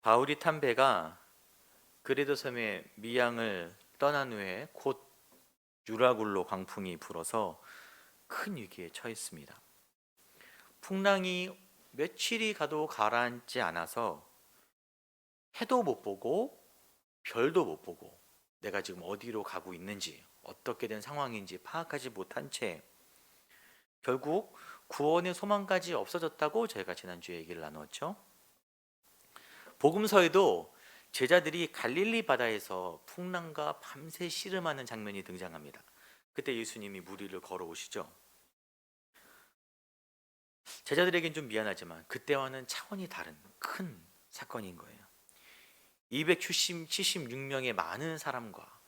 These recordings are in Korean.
바울이 탄 배가 그레도 섬의 미양을 떠난 후에 곧 유라굴로 광풍이 불어서 큰 위기에 처했습니다. 풍랑이 며칠이 가도 가라앉지 않아서 해도 못 보고 별도 못 보고 내가 지금 어디로 가고 있는지 어떻게 된 상황인지 파악하지 못한 채 결국 구원의 소망까지 없어졌다고 저희가 지난주에 얘기를 나누었죠. 복음서에도 제자들이 갈릴리 바다에서 풍랑과 밤새 씨름하는 장면이 등장합니다. 그때 예수님이 무리를 걸어오시죠. 제자들에겐 좀 미안하지만 그때와는 차원이 다른 큰 사건인 거예요. 276명의 많은 사람과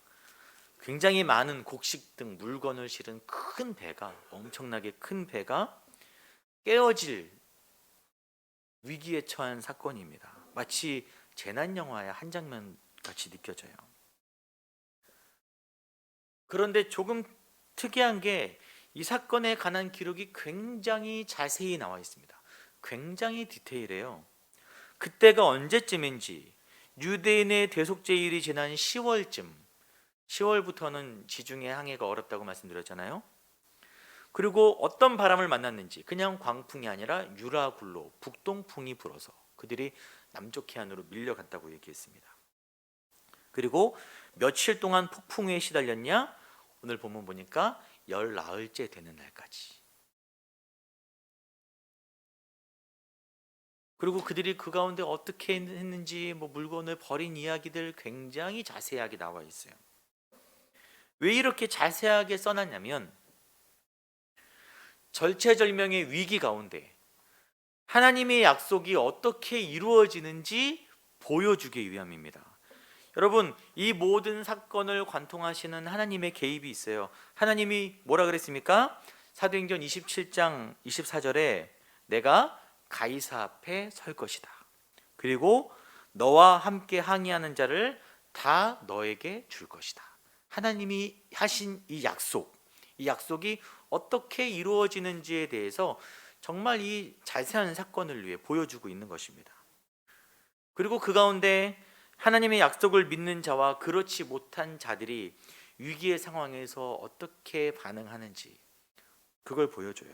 굉장히 많은 곡식 등 물건을 실은 큰 배가, 엄청나게 큰 배가 깨어질 위기에 처한 사건입니다. 마치 재난 영화의 한 장면 같이 느껴져요. 그런데 조금 특이한 게 이 사건에 관한 기록이 굉장히 자세히 나와 있습니다. 굉장히 디테일해요. 그때가 언제쯤인지, 유대인의 대속죄일이 지난 10월쯤, 10월부터는 지중해 항해가 어렵다고 말씀드렸잖아요. 그리고 어떤 바람을 만났는지, 그냥 광풍이 아니라 유라굴로 북동풍이 불어서 그들이 남쪽 해안으로 밀려갔다고 얘기했습니다. 그리고 며칠 동안 폭풍에 시달렸냐? 오늘 본문 보니까 열 나흘째 되는 날까지. 그리고 그들이 그 가운데 어떻게 했는지, 물건을 버린 이야기들 굉장히 자세하게 나와 있어요. 왜 이렇게 자세하게 써놨냐면 절체절명의 위기 가운데 하나님의 약속이 어떻게 이루어지는지 보여주기 위함입니다. 여러분, 이 모든 사건을 관통하시는 하나님의 개입이 있어요. 하나님이 뭐라 그랬습니까? 사도행전 27장 24절에 내가 가이사 앞에 설 것이다. 그리고 너와 함께 항의하는 자를 다 너에게 줄 것이다. 하나님이 하신 이 약속이 어떻게 이루어지는지에 대해서 정말 이 자세한 사건을 위해 보여주고 있는 것입니다. 그리고 그 가운데 하나님의 약속을 믿는 자와 그렇지 못한 자들이 위기의 상황에서 어떻게 반응하는지 그걸 보여줘요.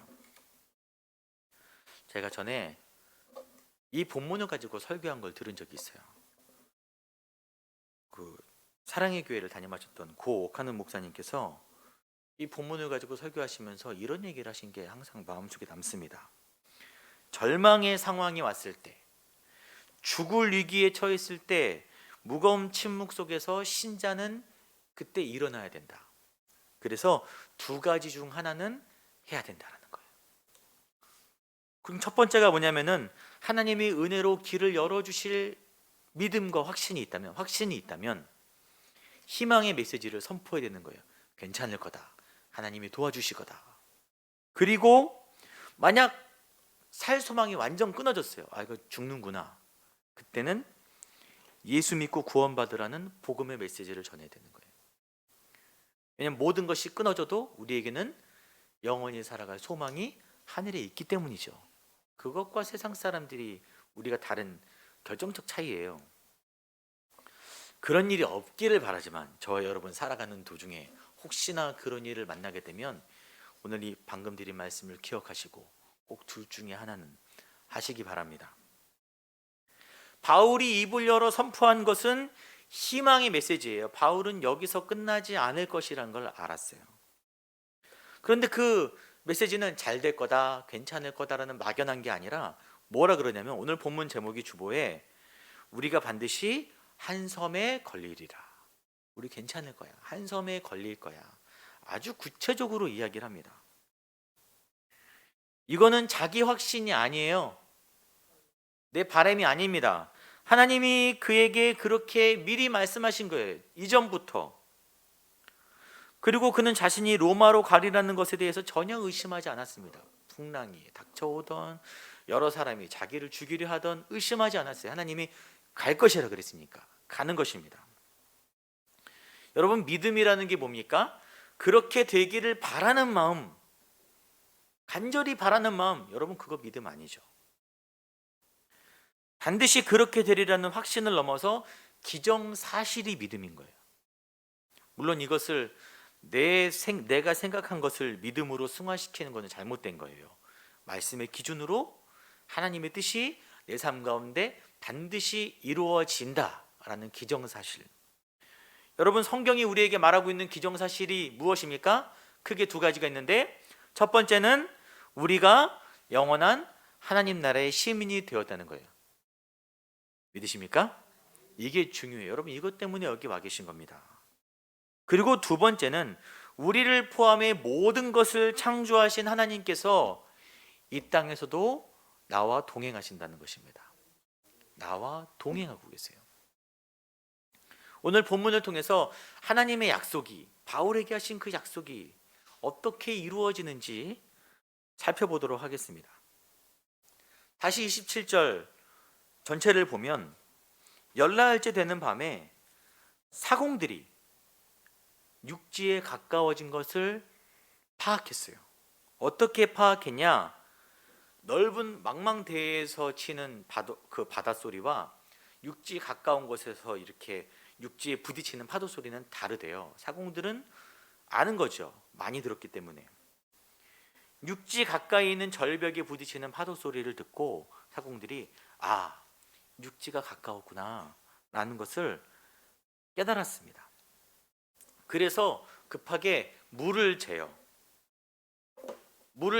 제가 전에 이 본문을 가지고 설교한 걸 들은 적이 있어요. 그 사랑의 교회를 다녀마셨던 고 옥하는 목사님께서 이 본문을 가지고 설교하시면서 이런 얘기를 하신 게 항상 마음속에 남습니다. 절망의 상황이 왔을 때, 죽을 위기에 처했을 때 무거운 침묵 속에서 신자는 그때 일어나야 된다. 그래서 두 가지 중 하나는 해야 된다는 거예요. 그럼 첫 번째가 뭐냐면은 하나님이 은혜로 길을 열어주실 믿음과 확신이 있다면 희망의 메시지를 선포해야 되는 거예요. 괜찮을 거다. 하나님이 도와주실 거다. 그리고 만약 살 소망이 완전 끊어졌어요. 이거 죽는구나. 그때는 예수 믿고 구원받으라는 복음의 메시지를 전해야 되는 거예요. 왜냐하면 모든 것이 끊어져도 우리에게는 영원히 살아갈 소망이 하늘에 있기 때문이죠. 그것과 세상 사람들이 우리가 다른 결정적 차이예요. 그런 일이 없기를 바라지만 저와 여러분 살아가는 도중에 혹시나 그런 일을 만나게 되면 오늘 이 방금 드린 말씀을 기억하시고 꼭 둘 중에 하나는 하시기 바랍니다. 바울이 입을 열어 선포한 것은 희망의 메시지예요. 바울은 여기서 끝나지 않을 것이라는 걸 알았어요. 그런데 그 메시지는 잘 될 거다, 괜찮을 거다라는 막연한 게 아니라 뭐라 그러냐면 오늘 본문 제목이 주보에 우리가 반드시 한 섬에 걸리리라. 우리 괜찮을 거야. 한 섬에 걸릴 거야. 아주 구체적으로 이야기를 합니다. 이거는 자기 확신이 아니에요. 내 바람이 아닙니다. 하나님이 그에게 그렇게 미리 말씀하신 거예요. 이전부터. 그리고 그는 자신이 로마로 가리라는 것에 대해서 전혀 의심하지 않았습니다. 풍랑이 닥쳐오던 여러 사람이 자기를 죽이려 하던 의심하지 않았어요. 하나님이 갈 것이라 그랬으니까 가는 것입니다. 여러분, 믿음이라는 게 뭡니까? 그렇게 되기를 바라는 마음, 간절히 바라는 마음, 여러분 그거 믿음 아니죠. 반드시 그렇게 되리라는 확신을 넘어서 기정사실이 믿음인 거예요. 물론 이것을 내가 생각한 것을 믿음으로 승화시키는 것은 잘못된 거예요. 말씀의 기준으로 하나님의 뜻이 내 삶 가운데 반드시 이루어진다라는 기정사실. 여러분, 성경이 우리에게 말하고 있는 기정사실이 무엇입니까? 크게 두 가지가 있는데, 첫 번째는 우리가 영원한 하나님 나라의 시민이 되었다는 거예요. 믿으십니까? 이게 중요해요. 여러분, 이것 때문에 여기 와 계신 겁니다. 그리고 두 번째는 우리를 포함해 모든 것을 창조하신 하나님께서 이 땅에서도 나와 동행하신다는 것입니다. 나와 동행하고 계세요. 오늘 본문을 통해서 하나님의 약속이, 바울에게 하신 그 약속이 어떻게 이루어지는지 살펴보도록 하겠습니다. 다시 27절 전체를 보면, 열나흘째 되는 밤에 사공들이 육지에 가까워진 것을 파악했어요. 어떻게 파악했냐? 넓은 망망대해에서 치는 그 바닷소리와 육지 가까운 곳에서 이렇게 육지에 부딪히는 파도 소리는 다르대요. 사공들은 아는 거죠. 많이 들었기 때문에. 육지 가까이 있는 절벽에 부딪히는 파도 소리를 듣고 사공들이 육지가 가까웠구나 라는 것을 깨달았습니다. 그래서 급하게 물을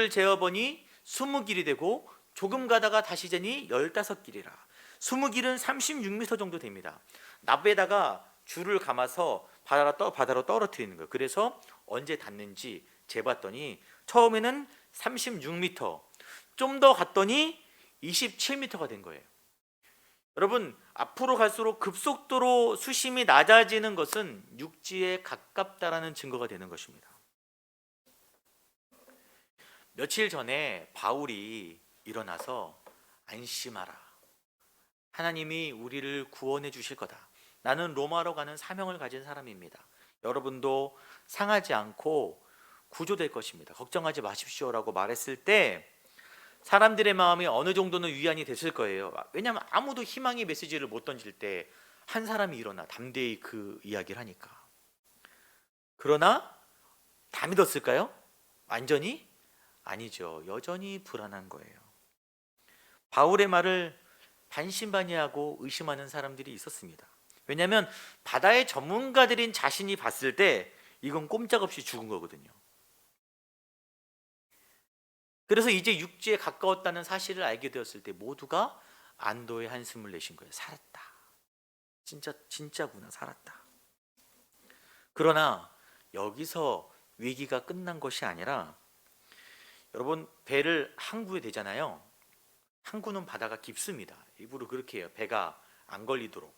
재어보니 20길이 되고, 조금 가다가 다시 재니 15길이라. 20길은 36m 정도 됩니다. 납에다가 줄을 감아서 바다로 떨어뜨리는 거예요. 그래서 언제 닿는지 재봤더니 처음에는 36m, 좀 더 갔더니 27m가 된 거예요. 여러분, 앞으로 갈수록 급속도로 수심이 낮아지는 것은 육지에 가깝다라는 증거가 되는 것입니다. 며칠 전에 바울이 일어나서 안심하라, 하나님이 우리를 구원해 주실 거다, 나는 로마로 가는 사명을 가진 사람입니다, 여러분도 상하지 않고 구조될 것입니다, 걱정하지 마십시오라고 말했을 때 사람들의 마음이 어느 정도는 위안이 됐을 거예요. 왜냐하면 아무도 희망의 메시지를 못 던질 때 한 사람이 일어나 담대히 그 이야기를 하니까. 그러나 다 믿었을까요? 완전히? 아니죠. 여전히 불안한 거예요. 바울의 말을 반신반의하고 의심하는 사람들이 있었습니다. 왜냐하면 바다의 전문가들인 자신이 봤을 때 이건 꼼짝없이 죽은 거거든요. 그래서 이제 육지에 가까웠다는 사실을 알게 되었을 때 모두가 안도의 한숨을 내신 거예요. 살았다. 진짜구나, 살았다. 그러나 여기서 위기가 끝난 것이 아니라, 여러분, 배를 항구에 대잖아요. 항구는 바다가 깊습니다. 일부러 그렇게 해요. 배가 안 걸리도록.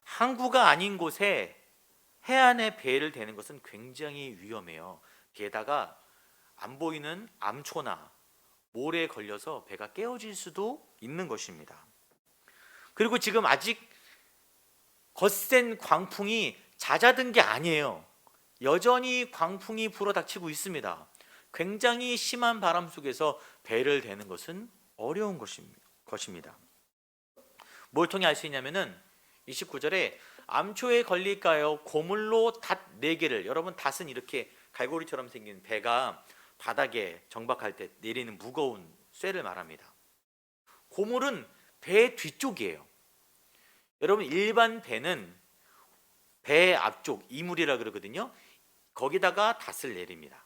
항구가 아닌 곳에 해안에 배를 대는 것은 굉장히 위험해요. 게다가 안 보이는 암초나 모래에 걸려서 배가 깨어질 수도 있는 것입니다. 그리고 지금 아직 거센 광풍이 잦아든 게 아니에요. 여전히 광풍이 불어닥치고 있습니다. 굉장히 심한 바람 속에서 배를 대는 것은 어려운 것입니다. 뭘 통해 알 수 있냐면은 29절에 암초에 걸릴까요? 고물로 닷 4개를, 여러분, 닷은 이렇게 갈고리처럼 생긴 배가 바닥에 정박할 때 내리는 무거운 쇠를 말합니다. 고물은 배 뒤쪽이에요. 여러분, 일반 배는 배 앞쪽, 이물이라 그러거든요. 거기다가 닷을 내립니다.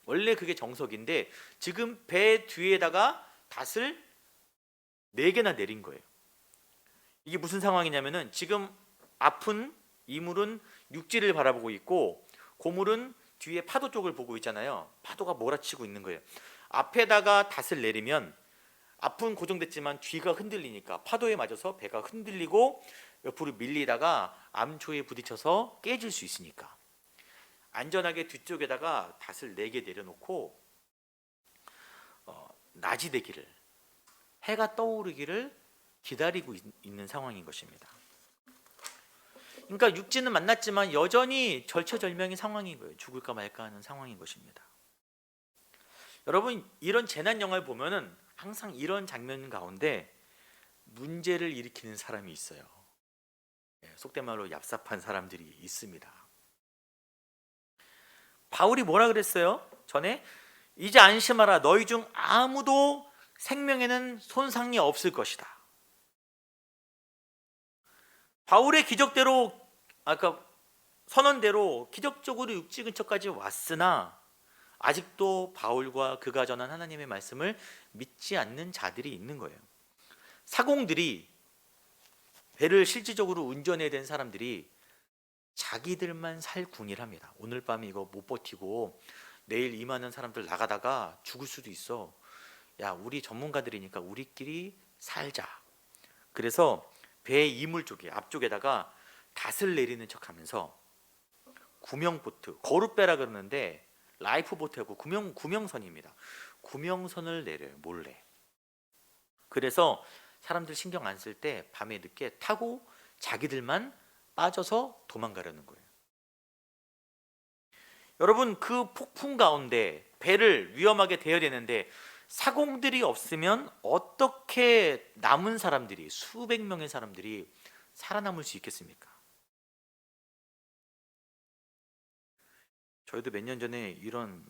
원래 그게 정석인데 지금 배 뒤에다가 닷을 4개나 내린 거예요. 이게 무슨 상황이냐면은, 지금 앞은 이물은 육지를 바라보고 있고 고물은 뒤에 파도 쪽을 보고 있잖아요. 파도가 몰아치고 있는 거예요. 앞에다가 닷을 내리면 앞은 고정됐지만 뒤가 흔들리니까 파도에 맞아서 배가 흔들리고 옆으로 밀리다가 암초에 부딪혀서 깨질 수 있으니까 안전하게 뒤쪽에다가 닷을 4개 내려놓고 낮이 되기를, 해가 떠오르기를 기다리고 있는 상황인 것입니다. 그러니까 육지는 만났지만 여전히 절체절명의 상황인 거예요. 죽을까 말까 하는 상황인 것입니다. 여러분, 이런 재난 영화를 보면은 항상 이런 장면 가운데 문제를 일으키는 사람이 있어요. 속된 말로 얍삽한 사람들이 있습니다. 바울이 뭐라 그랬어요? 전에 이제 안심하라. 너희 중 아무도 생명에는 손상이 없을 것이다. 바울의 기적대로, 아까 선언대로 기적적으로 육지 근처까지 왔으나 아직도 바울과 그가 전한 하나님의 말씀을 믿지 않는 자들이 있는 거예요. 사공들이, 배를 실질적으로 운전해야 된 사람들이 자기들만 살 궁리합니다. 오늘 밤에 이거 못 버티고 내일 임하는 사람들 나가다가 죽을 수도 있어. 야, 우리 전문가들이니까 우리끼리 살자. 그래서 배 이물 쪽에, 앞쪽에다가 닷을 내리는 척하면서 구명보트, 거룻배라 그러는데 라이프보트하고 구명선입니다. 구명선을 내려요, 몰래. 그래서 사람들 신경 안 쓸 때 밤에 늦게 타고 자기들만 빠져서 도망가려는 거예요. 여러분, 그 폭풍 가운데 배를 위험하게 대야 되는데 사공들이 없으면 어떻게 남은 사람들이, 수백 명의 사람들이 살아남을 수 있겠습니까? 저희도 몇 년 전에 이런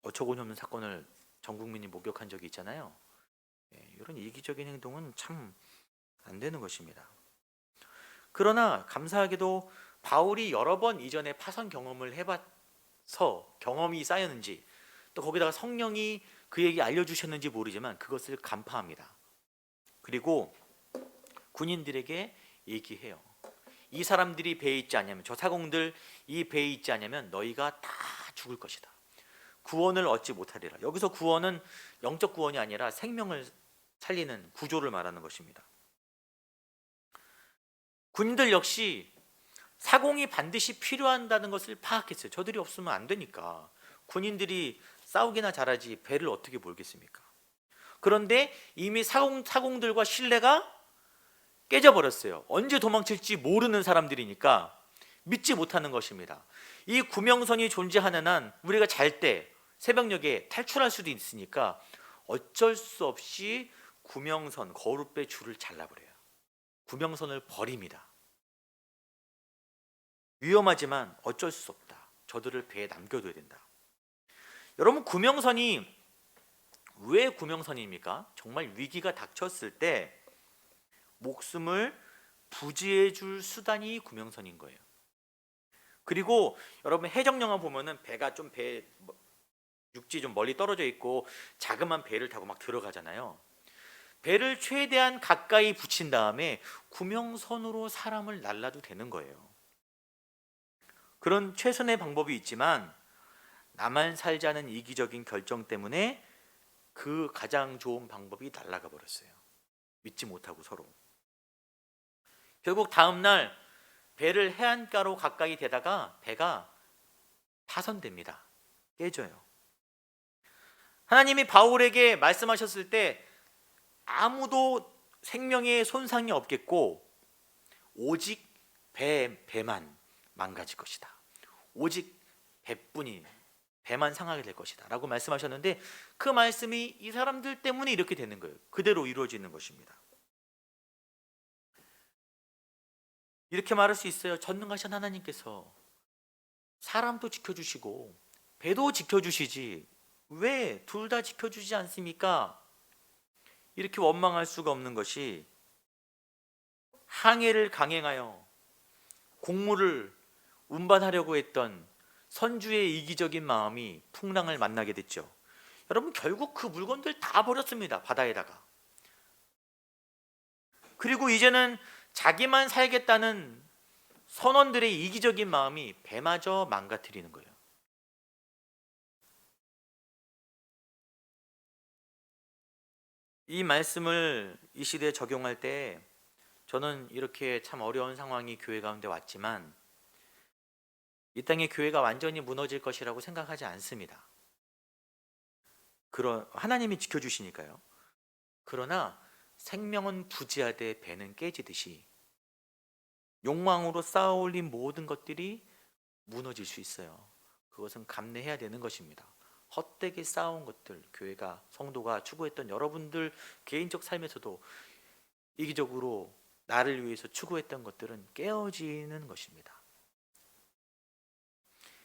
어처구니없는 사건을 전 국민이 목격한 적이 있잖아요. 이런 이기적인 행동은 참 안 되는 것입니다. 그러나 감사하게도 바울이 여러 번 이전에 파선 경험을 해봐서 경험이 쌓였는지, 또 거기다가 성령이 그에게 알려주셨는지 모르지만 그것을 간파합니다. 그리고 군인들에게 얘기해요. 이 사람들이 배에 있지 않냐면, 저 사공들 이 배에 있지 않냐면 너희가 다 죽을 것이다. 구원을 얻지 못하리라. 여기서 구원은 영적 구원이 아니라 생명을 살리는 구조를 말하는 것입니다. 군인들 역시 사공이 반드시 필요한다는 것을 파악했어요. 저들이 없으면 안 되니까. 군인들이 싸우기나 잘하지 배를 어떻게 몰겠습니까? 그런데 이미 사공들과 신뢰가 깨져버렸어요. 언제 도망칠지 모르는 사람들이니까 믿지 못하는 것입니다. 이 구명선이 존재하는 한 우리가 잘 때 새벽녘에 탈출할 수도 있으니까 어쩔 수 없이 구명선, 거룻배 줄을 잘라버려요. 구명선을 버립니다. 위험하지만 어쩔 수 없다. 저들을 배에 남겨둬야 된다. 여러분, 구명선이 왜 구명선입니까? 정말 위기가 닥쳤을 때 목숨을 부지해 줄 수단이 구명선인 거예요. 그리고 여러분, 해적 영화 보면은 배가 좀 육지 좀 멀리 떨어져 있고 자그마한 배를 타고 막 들어가잖아요. 배를 최대한 가까이 붙인 다음에 구명선으로 사람을 날라도 되는 거예요. 그런 최선의 방법이 있지만 나만 살자는 이기적인 결정 때문에 그 가장 좋은 방법이 날아가 버렸어요. 믿지 못하고 서로. 결국 다음 날 배를 해안가로 가까이 대다가 배가 파손됩니다. 깨져요. 하나님이 바울에게 말씀하셨을 때 아무도 생명에 손상이 없겠고 오직 배만 망가질 것이다. 오직 배만 상하게 될 것이다 라고 말씀하셨는데, 그 말씀이 이 사람들 때문에 이렇게 되는 거예요. 그대로 이루어지는 것입니다. 이렇게 말할 수 있어요. 전능하신 하나님께서 사람도 지켜주시고 배도 지켜주시지 왜 둘 다 지켜주지 않습니까? 이렇게 원망할 수가 없는 것이, 항해를 강행하여 곡물을 운반하려고 했던 선주의 이기적인 마음이 풍랑을 만나게 됐죠. 여러분, 결국 그 물건들 다 버렸습니다. 바다에다가. 그리고 이제는 자기만 살겠다는 선원들의 이기적인 마음이 배마저 망가뜨리는 거예요. 이 말씀을 이 시대에 적용할 때 저는 이렇게 참 어려운 상황이 교회 가운데 왔지만 이 땅의 교회가 완전히 무너질 것이라고 생각하지 않습니다. 하나님이 지켜주시니까요. 그러나 생명은 부지하되 배는 깨지듯이 욕망으로 쌓아올린 모든 것들이 무너질 수 있어요. 그것은 감내해야 되는 것입니다. 헛되게 쌓아온 것들, 교회가, 성도가 추구했던 여러분들 개인적 삶에서도 이기적으로 나를 위해서 추구했던 것들은 깨어지는 것입니다.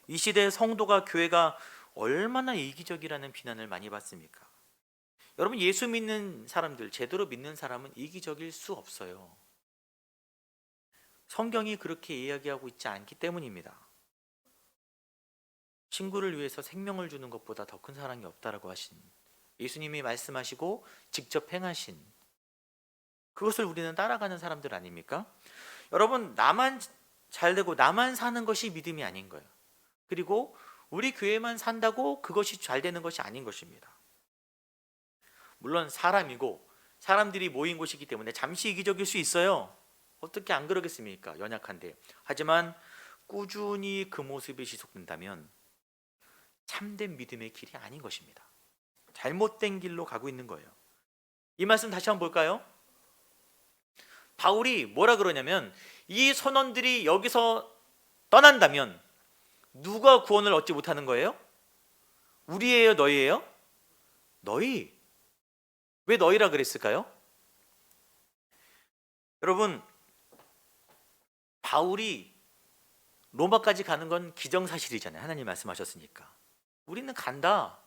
이 시대의 성도가, 교회가 얼마나 이기적이라는 비난을 많이 받습니까? 여러분, 예수 믿는 사람들, 제대로 믿는 사람은 이기적일 수 없어요. 성경이 그렇게 이야기하고 있지 않기 때문입니다. 친구를 위해서 생명을 주는 것보다 더 큰 사랑이 없다라고 하신 예수님이 말씀하시고 직접 행하신 그것을 우리는 따라가는 사람들 아닙니까? 여러분, 나만 잘 되고 나만 사는 것이 믿음이 아닌 거예요. 그리고 우리 교회만 산다고 그것이 잘 되는 것이 아닌 것입니다. 물론 사람이고 사람들이 모인 곳이기 때문에 잠시 이기적일 수 있어요. 어떻게 안 그러겠습니까? 연약한데. 하지만 꾸준히 그 모습이 지속된다면 참된 믿음의 길이 아닌 것입니다. 잘못된 길로 가고 있는 거예요. 이 말씀 다시 한번 볼까요? 바울이 뭐라 그러냐면, 이 선원들이 여기서 떠난다면 누가 구원을 얻지 못하는 거예요? 우리예요, 너희예요? 너희. 왜 너희라 그랬을까요? 여러분, 바울이 로마까지 가는 건 기정사실이잖아요. 하나님 말씀하셨으니까. 우리는 간다.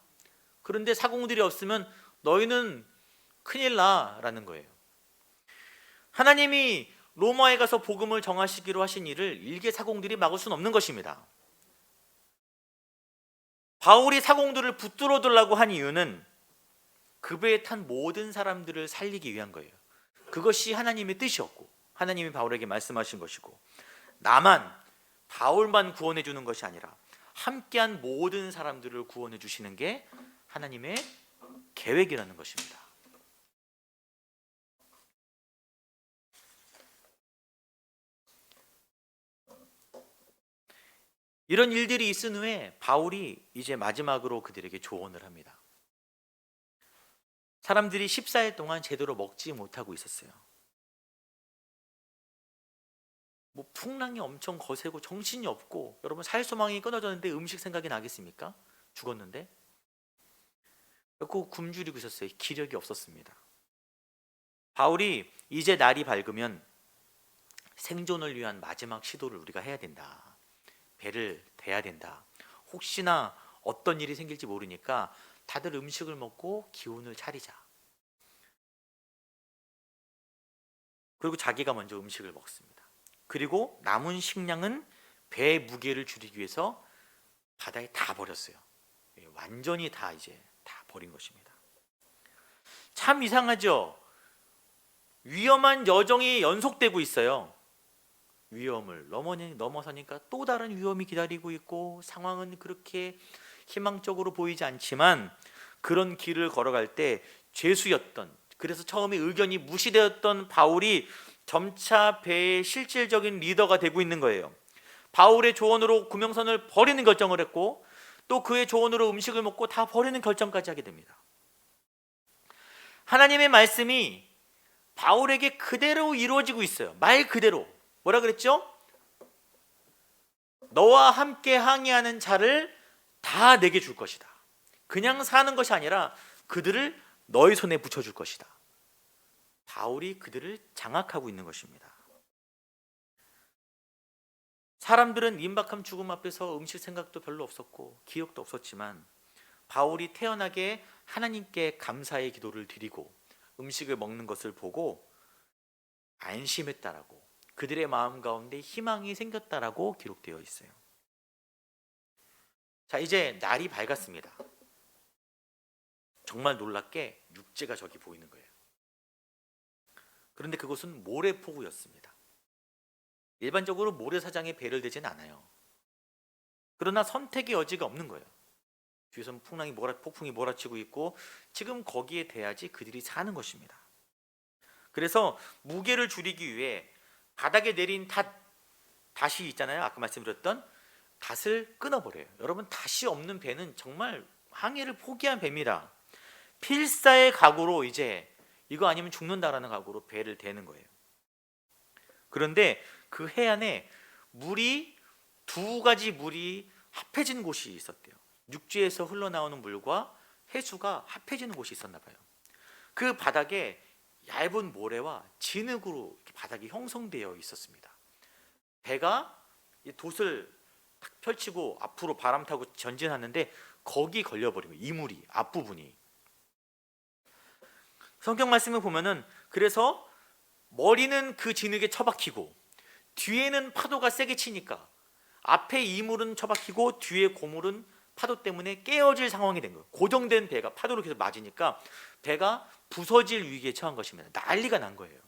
그런데 사공들이 없으면 너희는 큰일 나라는 거예요. 하나님이 로마에 가서 복음을 정하시기로 하신 일을 일개 사공들이 막을 수는 없는 것입니다. 바울이 사공들을 붙들어 두려고 한 이유는 그 배에 탄 모든 사람들을 살리기 위한 거예요. 그것이 하나님의 뜻이었고 하나님이 바울에게 말씀하신 것이고, 나만, 바울만 구원해 주는 것이 아니라 함께한 모든 사람들을 구원해 주시는 게 하나님의 계획이라는 것입니다. 이런 일들이 있은 후에 바울이 이제 마지막으로 그들에게 조언을 합니다. 사람들이 14일 동안 제대로 먹지 못하고 있었어요. 뭐 풍랑이 엄청 거세고 정신이 없고, 여러분 살소망이 끊어졌는데 음식 생각이 나겠습니까? 죽었는데. 꼭 굶주리고 있었어요. 기력이 없었습니다. 바울이 이제 날이 밝으면 생존을 위한 마지막 시도를 우리가 해야 된다. 배를 대야 된다. 혹시나 어떤 일이 생길지 모르니까 다들 음식을 먹고 기운을 차리자. 그리고 자기가 먼저 음식을 먹습니다. 그리고 남은 식량은 배의 무게를 줄이기 위해서 바다에 다 버렸어요. 완전히 다 이제 다 버린 것입니다. 참 이상하죠? 위험한 여정이 연속되고 있어요. 위험을 넘어서니까 또 다른 위험이 기다리고 있고, 상황은 그렇게 희망적으로 보이지 않지만, 그런 길을 걸어갈 때 죄수였던, 그래서 처음에 의견이 무시되었던 바울이 점차 배의 실질적인 리더가 되고 있는 거예요. 바울의 조언으로 구명선을 버리는 결정을 했고, 또 그의 조언으로 음식을 먹고 다 버리는 결정까지 하게 됩니다. 하나님의 말씀이 바울에게 그대로 이루어지고 있어요. 말 그대로. 뭐라 그랬죠? 너와 함께 항해하는 자를 다 내게 줄 것이다. 그냥 사는 것이 아니라 그들을 너희 손에 붙여줄 것이다. 바울이 그들을 장악하고 있는 것입니다. 사람들은 임박한 죽음 앞에서 음식 생각도 별로 없었고 기억도 없었지만, 바울이 태연하게 하나님께 감사의 기도를 드리고 음식을 먹는 것을 보고 안심했다라고, 그들의 마음 가운데 희망이 생겼다라고 기록되어 있어요. 자, 이제 날이 밝았습니다. 정말 놀랍게 육지가 저기 보이는 거예요. 그런데 그것은 모래포구였습니다. 일반적으로 모래사장에 배를 대지는 않아요. 그러나 선택의 여지가 없는 거예요. 뒤에서 폭풍이 몰아치고 있고, 지금 거기에 대야지 그들이 사는 것입니다. 그래서 무게를 줄이기 위해 바닥에 내린 닷이 있잖아요. 아까 말씀드렸던 닷을 끊어버려요. 여러분, 닷이 없는 배는 정말 항해를 포기한 배입니다. 필사의 각오로 이제 이거 아니면 죽는다라는 각오로 배를 대는 거예요. 그런데 그 해안에 두 가지 물이 합해진 곳이 있었대요. 육지에서 흘러나오는 물과 해수가 합해지는 곳이 있었나 봐요. 그 바닥에 얇은 모래와 진흙으로 바닥이 형성되어 있었습니다. 배가 이 돛을 딱 펼치고 앞으로 바람 타고 전진하는데 거기 걸려버린 거예요. 이물이 앞부분이. 성경 말씀을 보면은 그래서 머리는 그 진흙에 처박히고 뒤에는 파도가 세게 치니까 앞에 이물은 처박히고 뒤에 고물은 파도 때문에 깨어질 상황이 된 거예요. 고정된 배가 파도로 계속 맞으니까 배가 부서질 위기에 처한 것입니다. 난리가 난 거예요.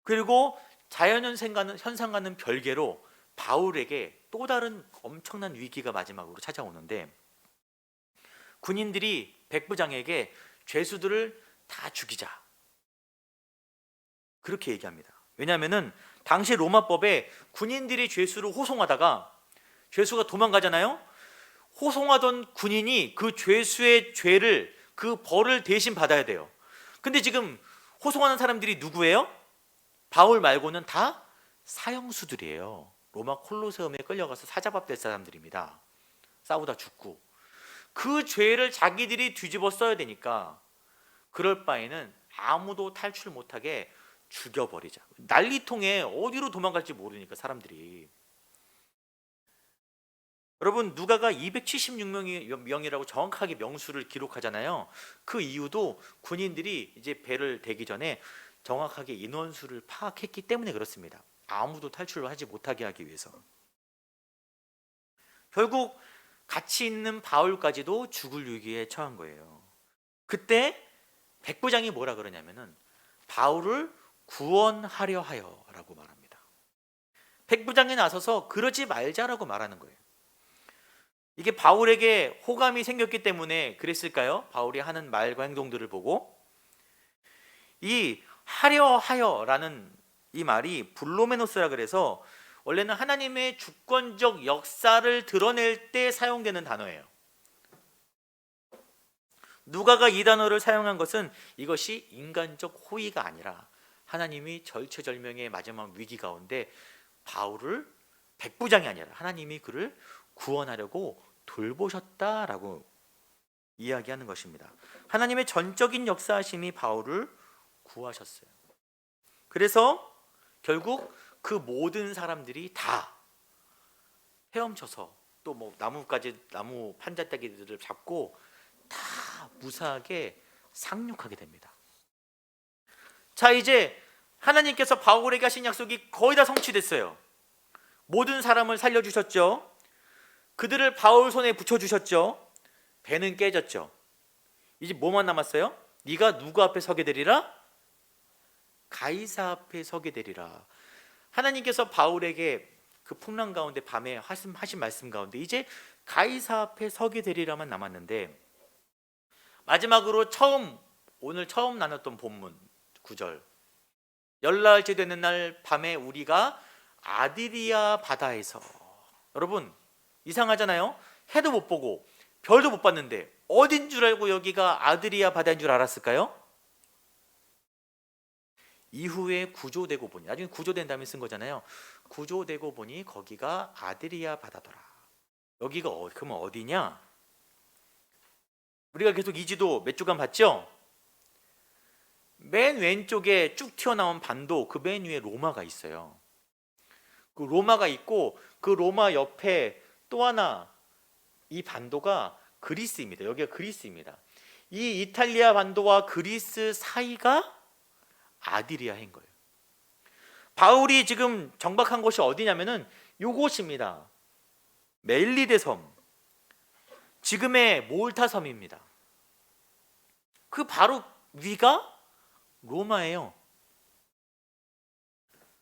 그리고 자연현상과는 별개로 바울에게 또 다른 엄청난 위기가 마지막으로 찾아오는데, 군인들이 백부장에게 죄수들을 다 죽이자 그렇게 얘기합니다. 왜냐하면 당시 로마법에 군인들이 죄수를 호송하다가 죄수가 도망가잖아요. 호송하던 군인이 그 죄수의 죄를, 그 벌을 대신 받아야 돼요. 근데 지금 호송하는 사람들이 누구예요? 바울 말고는 다 사형수들이에요. 로마 콜로세움에 끌려가서 사자밥 될 사람들입니다. 싸우다 죽고. 그 죄를 자기들이 뒤집어 써야 되니까 그럴 바에는 아무도 탈출 못하게 죽여버리자. 난리통에 어디로 도망갈지 모르니까 사람들이. 여러분, 누가가 276명이라고 정확하게 명수를 기록하잖아요. 그 이유도 군인들이 이제 배를 대기 전에 정확하게 인원수를 파악했기 때문에 그렇습니다. 아무도 탈출을 하지 못하게 하기 위해서. 결국 같이 있는 바울까지도 죽을 위기에 처한 거예요. 그때 백부장이 뭐라 그러냐면은 바울을 구원하려 하여라고 말합니다. 백부장이 나서서 그러지 말자라고 말하는 거예요. 이게 바울에게 호감이 생겼기 때문에 그랬을까요? 바울이 하는 말과 행동들을 보고. 이 하려 하여라는 이 말이 블로메노스라 그래서 원래는 하나님의 주권적 역사를 드러낼 때 사용되는 단어예요. 누가가 이 단어를 사용한 것은 이것이 인간적 호의가 아니라 하나님이 절체절명의 마지막 위기 가운데 바울을, 백부장이 아니라 하나님이 그를 구원하려고 돌보셨다라고 이야기하는 것입니다. 하나님의 전적인 역사하심이 바울을 구하셨어요. 그래서 결국 그 모든 사람들이 다 헤엄쳐서 또 뭐 나무 판자떼기들을 잡고 다 무사하게 상륙하게 됩니다. 자, 이제 하나님께서 바울에게 하신 약속이 거의 다 성취됐어요. 모든 사람을 살려주셨죠. 그들을 바울 손에 붙여주셨죠. 배는 깨졌죠. 이제 뭐만 남았어요? 네가 누구 앞에 서게 되리라? 가이사 앞에 서게 되리라. 하나님께서 바울에게 그 풍랑 가운데 밤에 하신 말씀 가운데 이제 가이사 앞에 서게 되리라만 남았는데, 마지막으로 오늘 처음 나눴던 본문 9절, 열나흘째 되는 날 밤에 우리가 아드리아 바다에서. 여러분, 이상하잖아요. 해도 못 보고 별도 못 봤는데 어딘 줄 알고 여기가 아드리아 바다인 줄 알았을까요? 이후에 구조되고 보니, 나중에 구조된 다음에 쓴 거잖아요. 구조되고 보니 거기가 아드리아 바다더라. 여기가 그러면 어디냐? 우리가 계속 이 지도 몇 주간 봤죠? 맨 왼쪽에 쭉 튀어나온 반도, 그 맨 위에 로마가 있어요. 그 로마가 있고 그 로마 옆에 또 하나, 이 반도가 그리스입니다. 여기가 그리스입니다. 이 이탈리아 반도와 그리스 사이가 아드리아인 거예요. 바울이 지금 정박한 곳이 어디냐면은 요곳입니다. 멜리데 섬, 지금의 몰타 섬입니다. 그 바로 위가 로마예요.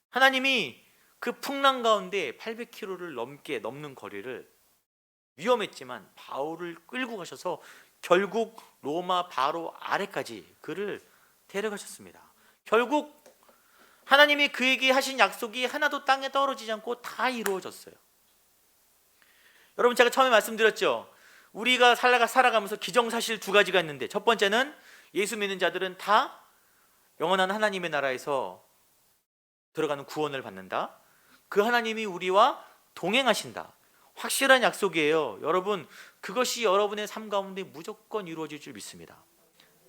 하나님이 그 풍랑 가운데 800km를 넘는 거리를, 위험했지만 바울을 끌고 가셔서 결국 로마 바로 아래까지 그를 데려가셨습니다. 결국 하나님이 그에게 하신 약속이 하나도 땅에 떨어지지 않고 다 이루어졌어요. 여러분, 제가 처음에 말씀드렸죠. 우리가 살아가면서 기정사실 두 가지가 있는데, 첫 번째는 예수 믿는 자들은 다 영원한 하나님의 나라에서 들어가는 구원을 받는다. 그 하나님이 우리와 동행하신다. 확실한 약속이에요. 여러분, 그것이 여러분의 삶 가운데 무조건 이루어질 줄 믿습니다.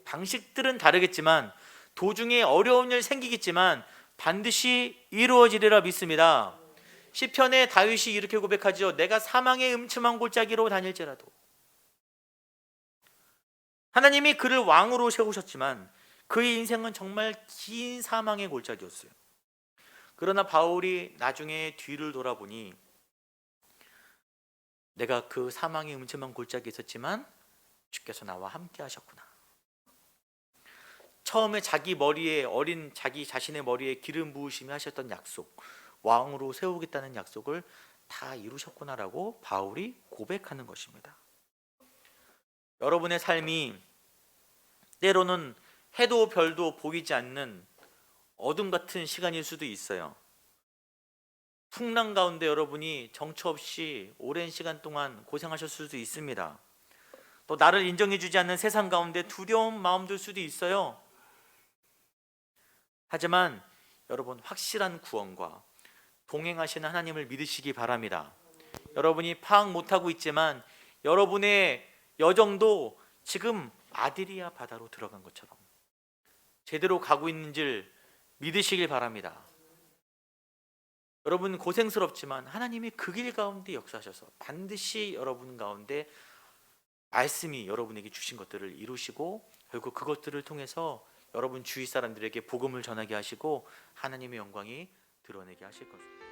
방식들은 다르겠지만 도중에 어려운 일 생기겠지만 반드시 이루어지리라 믿습니다. 시편에 다윗이 이렇게 고백하죠. 내가 사망의 음침한 골짜기로 다닐지라도. 하나님이 그를 왕으로 세우셨지만 그의 인생은 정말 긴 사망의 골짜기였어요. 그러나 바울이 나중에 뒤를 돌아보니 내가 그 사망의 음침한 골짜기에 있었지만 주께서 나와 함께 하셨구나. 처음에 자기 머리에 어린 자기 자신의 머리에 기름 부으심이 하셨던 약속, 왕으로 세우겠다는 약속을 다 이루셨구나라고 바울이 고백하는 것입니다. 여러분의 삶이 때로는 해도 별도 보이지 않는 어둠 같은 시간일 수도 있어요. 풍랑 가운데 여러분이 정처 없이 오랜 시간 동안 고생하셨을 수도 있습니다. 또 나를 인정해주지 않는 세상 가운데 두려운 마음 들 수도 있어요. 하지만 여러분, 확실한 구원과 동행하시는 하나님을 믿으시기 바랍니다. 여러분이 파악 못하고 있지만 여러분의 여정도 지금 아드리아 바다로 들어간 것처럼 제대로 가고 있는 줄 믿으시길 바랍니다. 여러분 고생스럽지만 하나님이 그 길 가운데 역사하셔서 반드시 여러분 가운데 말씀이 여러분에게 주신 것들을 이루시고 결국 그것들을 통해서 여러분 주위 사람들에게 복음을 전하게 하시고 하나님의 영광이 드러내게 하실 것입니다.